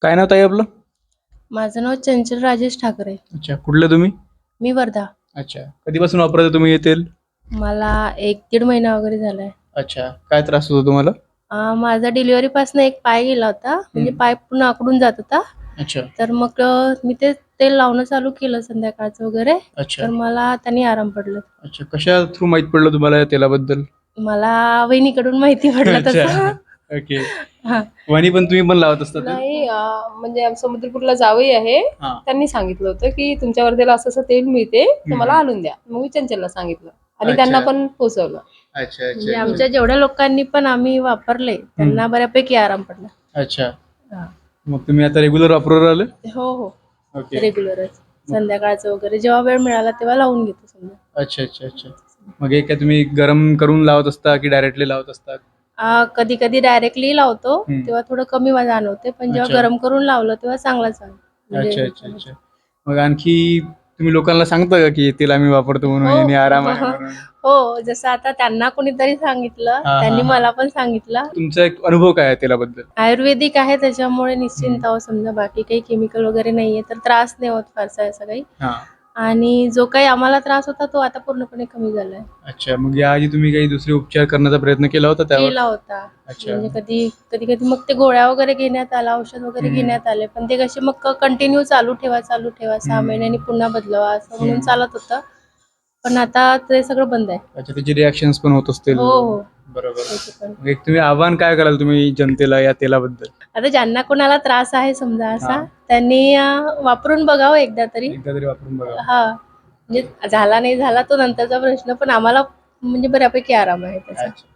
काय नाव ताई आपलं? माझं नाव चंचल राजेश ठाकरे. अच्छा, कुठले तुम्ही? मी वर्धा. अच्छा, कधीपासून वापरता तुम्ही हे तेल? मला 1-1.5 महिना वगैरे झालाय. अच्छा, काय त्रास होतो तुम्हाला? माझा डिलिव्हरीपासून एक पाय गेला होता. म्हणजे पाय पूर्ण आखडून जात होता. अच्छा. तर मग मी ते तेल लावणं चालू केलं संध्याकाळचं वगैरे. अच्छा. तर मला त्याने आराम पडलं. अच्छा, कशा थ्रू माहित पडलं तुम्हाला या तेलाबद्दल? मला वहिनीकडून माहिती पडलं अच्छा. तसं. ओके. हां. वहिनी पण तुम्ही पण लावत असता ते? नाही म्हणजे समुद्रपूरला जावई आहे. हां. त्यांनी सांगितलं होतं की तुमच्या वर्धेला असं असं तेल मिळते तर मला आणून द्या. मग मी चंचलला सांगितलं आणि अच्छा. त्यांना पण पोहोचवलं. अच्छा, म्हणजे अच्छा. आमच्या जेवढ्या लोकांनी पण आम्ही वापरले त्यांना बऱ्यापैकी आराम पडला. अच्छा. हां. मग तुम्ही आता रेग्युलर वापरून राहिले? हो, हो. ओके. रेग्युलरच. संध्याकाळचं वगैरे जेव्हा वेळ मिळाला तेव्हा लावून घेतो समजा. अच्छा, अच्छा, अच्छा. मग हे काय तुम्ही गरम करून लावत असता की डायरेक्टली लावत असता? कधी-कधी डायरेक्टली लावतो, हं. तेव्हा थोडं कमी जाणवते. पण जेव्हा अच्छा. गरम करून लावलं तेव्हा चांगला म्हणजे अच्छा, अच्छा, अच्छा. मग आणखी तुम्ही लोकांना सांगता का की हे तेल आम्ही वापरतो म्हणून हो. याने आराम आहे म्हणून? हो, जसं आता त्यांना कोणीतरी सांगितलं, हां, त्यांनी हां, हां. मला पण सांगितलं. तुमचा एक अनुभव काय आहे तेलाबद्दल? आयुर्वेदिक आहे त्याच्यामुळे निश्चिंत आहोत समजा बाकी काही केमिकल वगैरे नाहीये, तर त्रास नाही होत फारसा असा काही. हां. आणि जो काही आम्हाला त्रास होता तो आता पूर्णपणे कमी झालाय. अच्छा, मग याआधी तुम्ही काही दुसरे उपचार करण्याचा प्रयत्न केला होता त्यावर? केला होता. अच्छा. म्हणजे कधी-कधी मग ते गोळ्या वगैरे घेण्यात आला, औषध वगैरे घेण्यात आले. पण ते कसे मग कंटिन्यू चालू ठेवा, 6 महिन्यांनी पुन्हा बदलवा असं म्हणून चालत होतं. पण आता ते सगळं बंद आहे. अच्छा, त्याचे रिएक्शन्स पण होत असतील. हो, हो. बरोबर. त्याचे पण. मग एक तुम्ही आव्हान काय कराल तुम्ही जनतेला या तेलाबद्दल? आता ज्यांना कोणाला त्रास आहे समजा असा, हां. त्यांनी वापरून बघावं एकदा तरी. एकदा तरी वापरून बघा. हां. म्हणजे झाला नाही झाला तो नंतरचा प्रश्न, पण आम्हाला म्हणजे बऱ्यापैकी आराम आहे त्याचा. अच्छा.